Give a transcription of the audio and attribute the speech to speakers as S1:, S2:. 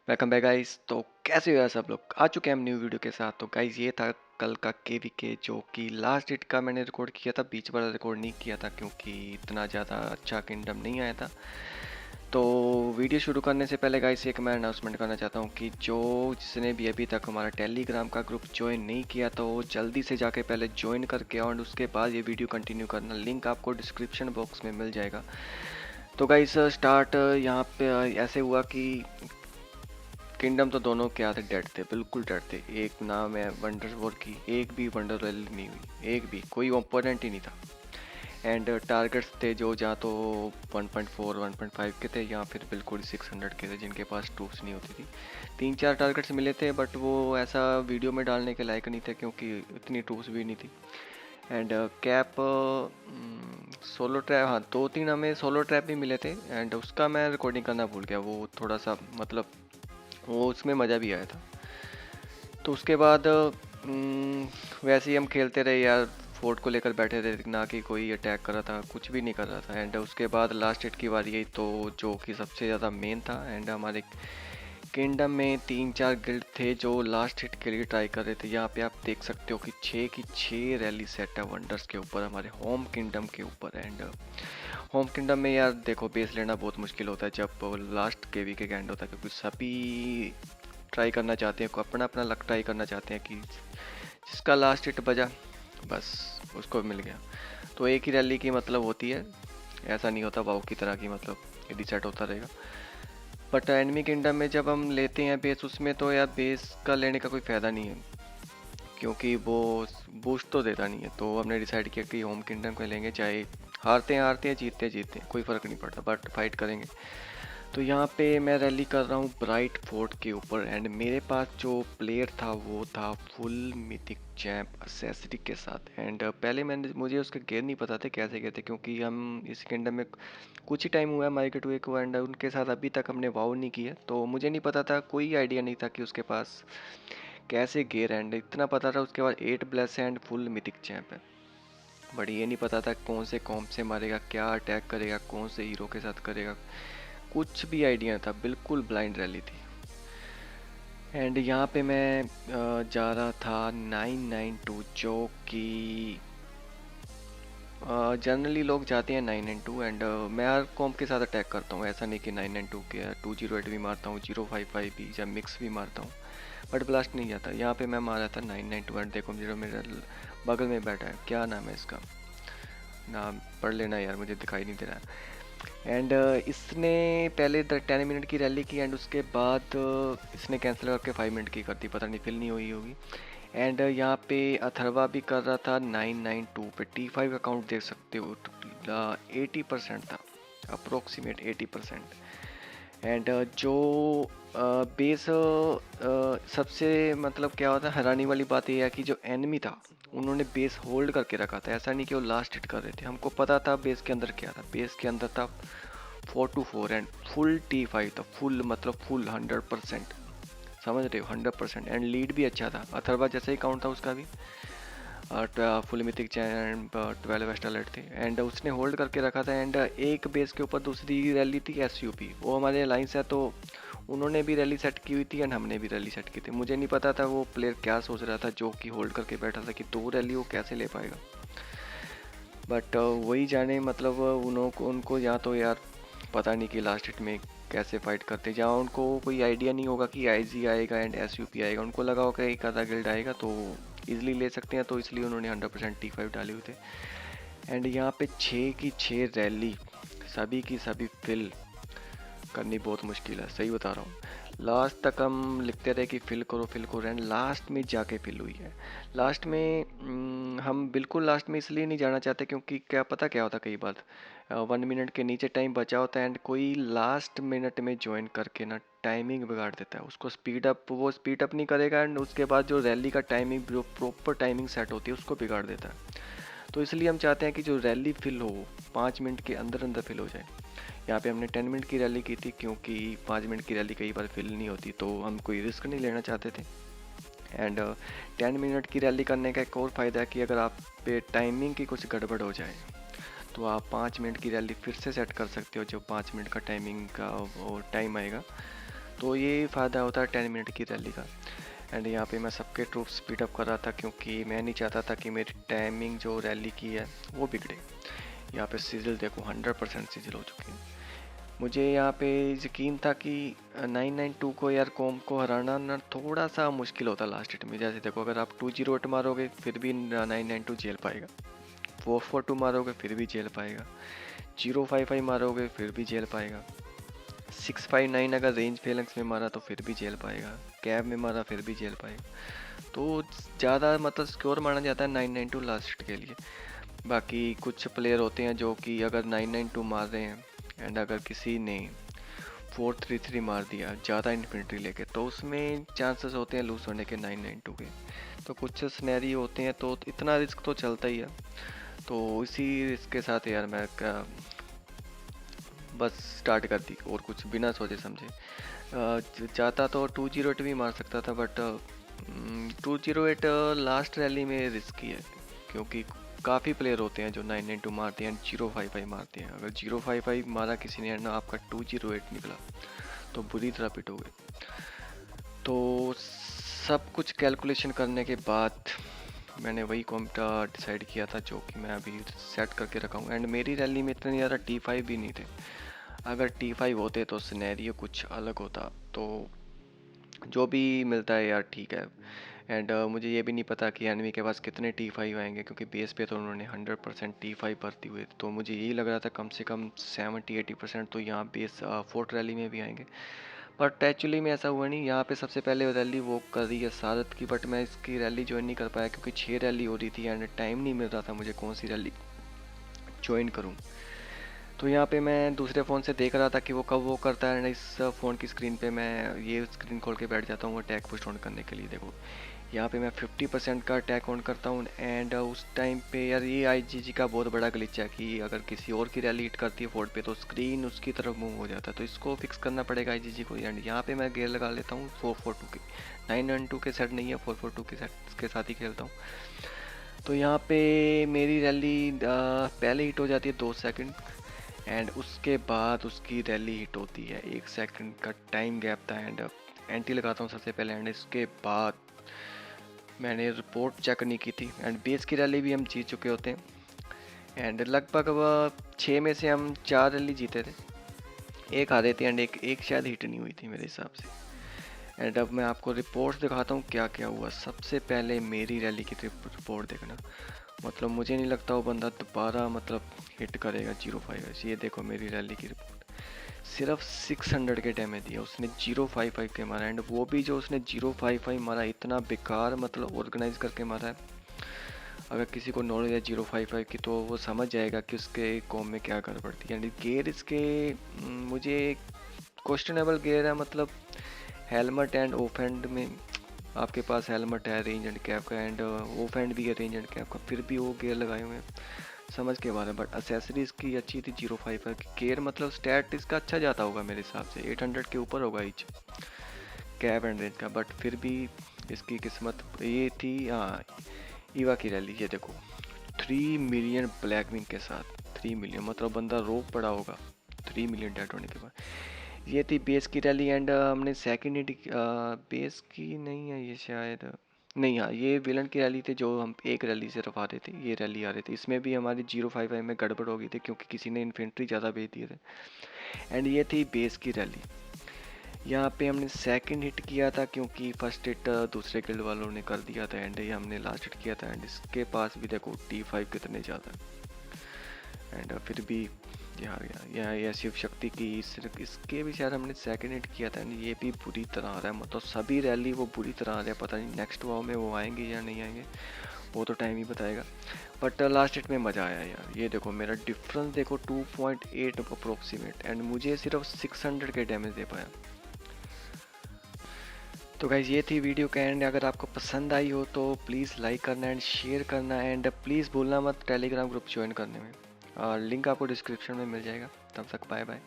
S1: Welcome back guys. तो कैसे हो यार सब लोग, आ चुके हैं हम न्यू वीडियो के साथ। तो गाइस ये था कल का केवीके जो कि लास्ट डेट का मैंने रिकॉर्ड किया था, बीच वाला रिकॉर्ड नहीं किया था क्योंकि इतना ज़्यादा अच्छा किंगडम नहीं आया था। तो वीडियो शुरू करने से पहले गाइस एक मैं अनाउंसमेंट करना चाहता हूँ कि जिसने भी अभी तक हमारा टेलीग्राम का ग्रुप ज्वाइन नहीं किया तो वो जल्दी से जाके पहले ज्वाइन करके और उसके बाद ये वीडियो कंटिन्यू करना। लिंक आपको डिस्क्रिप्शन बॉक्स में मिल जाएगा। तो गाइस स्टार्ट यहाँ पे ऐसे हुआ कि किंगडम तो दोनों क्या थे, डेड थे, बिल्कुल डेड थे। एक नाम है वंडर वॉर की, एक भी वंडर रैली नहीं हुई, एक भी कोई ओपोनेंट ही नहीं था। एंड टारगेट्स थे जो या तो 1.4 1.5 के थे या फिर बिल्कुल 600 के थे जिनके पास ट्रूप्स नहीं होती थी। 3-4 टारगेट्स मिले थे बट वो ऐसा वीडियो में डालने के लायक नहीं थे क्योंकि इतनी ट्रूप्स भी नहीं थी। एंड कैप सोलो ट्रैप, हाँ 2-3 हमें सोलो ट्रैप भी मिले थे एंड उसका मैं रिकॉर्डिंग करना भूल गया। वो थोड़ा सा मतलब वो उसमें मज़ा भी आया था। तो उसके बाद वैसे ही हम खेलते रहे यार, फोर्ट को लेकर बैठे थे, ना कि कोई अटैक कर रहा था, कुछ भी नहीं कर रहा था। एंड उसके बाद लास्ट हिट की बारी आई तो जो कि सबसे ज़्यादा मेन था। एंड हमारे किंगडम में 3-4 गिल्ड थे जो लास्ट हिट के लिए ट्राई कर रहे थे। यहाँ पे आप देख सकते हो कि 6 की 6 रैली सेट है वंडर्स के ऊपर, हमारे होम किंगडम के ऊपर। एंड होम किंगडम में यार देखो बेस लेना बहुत मुश्किल होता है जब लास्ट केवी के एंड होता है क्योंकि सभी ट्राई करना चाहते हैं, अपना अपना लक ट्राई करना चाहते हैं कि जिसका लास्ट हिट बजा बस उसको मिल गया। तो एक ही रैली की मतलब होती है, ऐसा नहीं होता वाओ की तरह की मतलब यदि सेट होता रहेगा। बट एनिमी किंगडम में जब हम लेते हैं बेस, उसमें तो यार बेस का लेने का कोई फ़ायदा नहीं है क्योंकि वो बूस्ट तो देता नहीं है। तो हमने डिसाइड किया कि होम किंगडम को लेंगे, चाहे हारते हैं जीतते हैं जीतते हैं, कोई फ़र्क नहीं पड़ता बट फाइट करेंगे। तो यहाँ पे मैं रैली कर रहा हूँ ब्राइट फोर्ट के ऊपर। एंड मेरे पास जो प्लेयर था वो था फुल मिथिक चैम्प असेसरी के साथ। एंड पहले मुझे उसके गेयर नहीं पता थे कैसे गए थे क्योंकि हम इस किंगडम में कुछ ही टाइम हुआ है मार्केट हुए को। एंड उनके साथ अभी तक हमने वाव नहीं किया तो मुझे नहीं पता था, कोई आइडिया नहीं था कि उसके पास कैसे गेयर। एंड इतना पता था उसके बाद 8 bless and full mythic champ है, बट ये नहीं पता था कौन से कॉम्प से मारेगा, क्या अटैक करेगा, कौन से हीरो के साथ करेगा, कुछ भी आइडिया था, बिल्कुल ब्लाइंड रैली थी। एंड यहाँ पे मैं जा रहा था 992 जो कि जनरली लोग जाते हैं 992। एंड मैं हर कॉम्प के साथ अटैक करता हूँ, ऐसा नहीं कि 992 के 208 भी मारता हूँ, 055 भी या मिक्स भी मारता हूँ, बट ब्लास्ट नहीं जाता। यहाँ पे मैं मारा था 992। एंड देखो जो मेरे बगल में बैठा है, क्या नाम है इसका, नाम पढ़ लेना यार, मुझे दिखाई नहीं दे रहा। एंड इसने पहले 10 मिनट की रैली की एंड उसके बाद इसने कैंसिल करके 5 मिनट की कर दी, पता नहीं फिल नहीं हुई होगी। एंड यहाँ पे अथर्वा भी कर रहा था 992 पे। T5 अकाउंट देख सकते हो, 80% था, अप्रोक्सीमेट 80%। एंड जो बेस सबसे मतलब क्या होता है हैरानी वाली बात यह है कि जो एनिमी था उन्होंने बेस होल्ड करके रखा था, ऐसा नहीं कि वो लास्ट हिट कर रहे थे। हमको पता था बेस के अंदर क्या था, बेस के अंदर था 4-4 एंड फुल T5 था, फुल मतलब फुल 100%, समझ रहे हो 100%। एंड लीड भी अच्छा था, अथर्वा जैसा ही काउंट था उसका भी, फुल मिथिक चैन 12 एस्टालेट थे। एंड उसने होल्ड करके रखा था। एंड एक बेस के ऊपर दूसरी रैली थी SUP, वो हमारे अलाइंस है तो उन्होंने भी रैली सेट की हुई थी एंड हमने भी रैली सेट की थी। मुझे नहीं पता था वो प्लेयर क्या सोच रहा था जो कि होल्ड करके बैठा था कि 2 रैली वो कैसे ले पाएगा। बट वही जाने मतलब उनको या तो यार पता नहीं कि लास्ट हिट में कैसे फाइट करते, जहाँ उनको कोई आइडिया नहीं होगा कि IG आएगा एंड SUP आएगा, उनको लगा होगा एक आधा गिल्ड आएगा तो इजीली ले सकते हैं, तो इसलिए उन्होंने 100% T5 डाले हुए थे। एंड यहाँ पे 6 की 6 रैली सभी की सभी फिल करनी बहुत मुश्किल है, सही बता रहा हूँ। लास्ट तक हम लिखते रहे कि फिल करो एंड लास्ट में जाके फिल हुई है। लास्ट में हम बिल्कुल लास्ट में इसलिए नहीं जाना चाहते क्योंकि क्या पता क्या होता, कई बार 1 मिनट के नीचे टाइम बचा होता है एंड कोई लास्ट मिनट में ज्वाइन करके ना टाइमिंग बिगाड़ देता है, उसको वो स्पीड अप नहीं करेगा एंड उसके बाद जो रैली का टाइमिंग जो प्रॉपर टाइमिंग सेट होती है उसको बिगाड़ देता है। तो इसलिए हम चाहते हैं कि जो रैली फिल हो 5 मिनट के अंदर अंदर फिल हो जाए। यहाँ पे हमने 10 मिनट की रैली की थी क्योंकि 5 मिनट की रैली कई बार फिल नहीं होती तो हम कोई रिस्क नहीं लेना चाहते थे। एंड 10 मिनट की रैली करने का एक और फ़ायदा है कि अगर आप पे टाइमिंग की कुछ गड़बड़ हो जाए तो आप 5 मिनट की रैली फिर से सेट कर सकते हो, जो 5 मिनट का टाइमिंग का वो टाइम आएगा तो ये फ़ायदा होता है 10 मिनट की रैली का। एंड यहाँ पे मैं सबके ट्रूप स्पीड अप कर रहा था क्योंकि मैं नहीं चाहता था कि मेरी टाइमिंग जो रैली की है वो बिगड़े। यहाँ पे सिजिल देखो 100% सिजिल हो चुकी है। मुझे यहाँ पे यकीन था कि 992 को यार कॉम को हराना ना थोड़ा सा मुश्किल होता लास्ट हिट में। जैसे देखो अगर आप 208 मारोगे फिर भी 992 झेल पाएगा, 442 मारोगे फिर भी झेल पाएगा, 055 मारोगे फिर भी झेल पाएगा, 659 अगर रेंज फेलेंस में मारा तो फिर भी झेल पाएगा, कैब में मारा फिर भी झेल पाएगा। तो ज़्यादा मतलब स्कोर माना जाता है 992 लास्ट हिट के लिए। बाकी कुछ प्लेयर होते हैं जो कि अगर 992 मार रहे हैं एंड अगर किसी ने 433 मार दिया ज़्यादा इन्फेंट्री लेके, तो उसमें चांसेस होते हैं लूज होने के 992 के। तो कुछ स्नैरी होते हैं तो इतना रिस्क तो चलता ही है। तो इसी रिस्क के साथ यार मैं बस स्टार्ट कर दी और कुछ बिना सोचे समझे। चाहता तो 208 भी मार सकता था बट 208 लास्ट रैली में रिस्की है क्योंकि काफ़ी प्लेयर होते हैं जो 992 मारते हैं, 055 मारते हैं। अगर 055 मारा किसी ने ना आपका 208 निकला तो बुरी तरह पिटोगे। तो सब कुछ कैलकुलेशन करने के बाद मैंने वही कॉम्पटा डिसाइड किया था जो कि मैं अभी सेट करके रखा हूँ। एंड मेरी रैली में इतने ज़्यादा T5 भी नहीं थे। अगर T5 होते तो सिनेरियो कुछ अलग होता। तो जो भी मिलता है यार ठीक है। एंड मुझे ये भी नहीं पता कि एनिमी के पास कितने T5 आएंगे क्योंकि बेस पे तो उन्होंने 100% T5 भरती हुई। तो मुझे यही लग रहा था कम से कम 70-80% तो यहाँ बेस फोर्ट रैली में भी आएंगे। बट एक्चुअली में ऐसा हुआ नहीं। यहाँ पे सबसे पहले रैली वो कर रही है सारत की, बट मैं इसकी रैली ज्वाइन नहीं कर पाया क्योंकि 6 रैली हो रही थी एंड टाइम नहीं मिल रहा था मुझे कौन सी रैली ज्वाइन करूँ। तो यहाँ पे मैं दूसरे फ़ोन से देख रहा था कि वो कब वो करता है एंड इस फ़ोन की स्क्रीन पे मैं ये स्क्रीन खोल के बैठ जाता हूँ अटैक पुश ऑन करने के लिए। देखो यहाँ पे मैं 50% का अटैक ऑन करता हूँ एंड उस टाइम पे यार ये IGG का बहुत बड़ा ग्लिच है कि अगर किसी और की रैली हिट करती है फोर्ट पे तो स्क्रीन उसकी तरफ मूव हो जाता है। तो इसको फिक्स करना पड़ेगा IGG को। एंड यहाँ पे मैं गेयर लगा लेता हूँ 442 की, 912 के सेट नहीं है, 442 के सेट के साथ ही खेलता हूँ। तो यहाँ पे मेरी रैली पहले हिट हो जाती है 2 सेकंड एंड उसके बाद उसकी रैली हिट होती है 1 सेकंड का टाइम गैप था। एंड एंटी लगाता हूँ सबसे पहले एंड इसके बाद मैंने रिपोर्ट चेक नहीं की थी। एंड बेस की रैली भी हम जीत चुके होते हैं एंड लगभग 6 में से हम 4 रैली जीते थे, एक हारे थे एंड एक शायद हिट नहीं हुई थी मेरे हिसाब से। एंड अब मैं आपको रिपोर्ट्स दिखाता हूँ क्या क्या हुआ। सबसे पहले मेरी रैली की रिपोर्ट देखना, मतलब मुझे नहीं लगता वो बंदा दोबारा मतलब हिट करेगा 055। ये देखो मेरी रैली की रिपोर्ट, सिर्फ 600 के डैमेज दिया उसने, 055 के मारा। एंड वो भी जो उसने 055 मारा इतना बेकार मतलब ऑर्गेनाइज करके मारा है। अगर किसी को नॉलेज है 055 की तो वो समझ जाएगा कि उसके कॉम में क्या गड़बड़ थी। एंड गेयर इसके मुझे क्वेश्चनेबल गेयर है, मतलब हेलमेट एंड ऑफ हैंड में आपके पास हेलमेट है रेंज एंड कैप का एंड ऑफ हैंड भी है रेंज एंड कैप का, फिर भी वो गेयर लगाए हुए हैं, समझ के बारे में। बट एसेसरीज की अच्छी थी 055 की। गेयर मतलब स्टैट इसका अच्छा जाता होगा मेरे हिसाब से, 800 के ऊपर होगा ईच कैप एंड रेंज का। बट फिर भी इसकी किस्मत ये थी। हाँ ईवा की रैली ये देखो 3 मिलियन ब्लैक विंग के साथ, 3 मिलियन मतलब बंदा रोक पड़ा होगा 3 मिलियन डेड होने के बाद। ये थी बेस की रैली एंड हमने सेकंड हिट बेस की नहीं है ये शायद, नहीं हाँ ये विलन की रैली थी जो हम एक रैली सिर्फ आ रहे थे, ये रैली आ रहे थे। इसमें भी हमारी 055 में गड़बड़ हो गई थी क्योंकि किसी ने इन्फेंट्री ज़्यादा भेज दिए थे। एंड ये थी बेस की रैली, यहाँ पे हमने सेकंड हिट किया था क्योंकि फर्स्ट हिट दूसरे गिल्ड वालों ने कर दिया था एंड ये हमने लास्ट हिट किया था। एंड इसके पास भी देखो T5 कितने ज़्यादा एंड फिर भी यार यहाँ ये शिव शक्ति की इसके भी शायद हमने सेकंड हिट किया था। ये भी बुरी तरह आ रहा है, मतलब सभी रैली वो बुरी तरह आ रहा है। पता नहीं नेक्स्ट वाव में वो आएंगे या नहीं आएंगे, वो तो टाइम ही बताएगा। बट लास्ट हिट में मज़ा आया यार। ये देखो मेरा डिफरेंस देखो 2.8 अप्रोक्सीमेट एंड मुझे सिर्फ 600 के डैमेज दे पाया। तो गाइज़ ये थी वीडियो का एंड। अगर आपको पसंद आई हो तो प्लीज़ लाइक करना एंड शेयर करना एंड प्लीज़ भूलना मत टेलीग्राम ग्रुप ज्वाइन करने में, और लिंक आपको डिस्क्रिप्शन में मिल जाएगा। तब तक बाय बाय।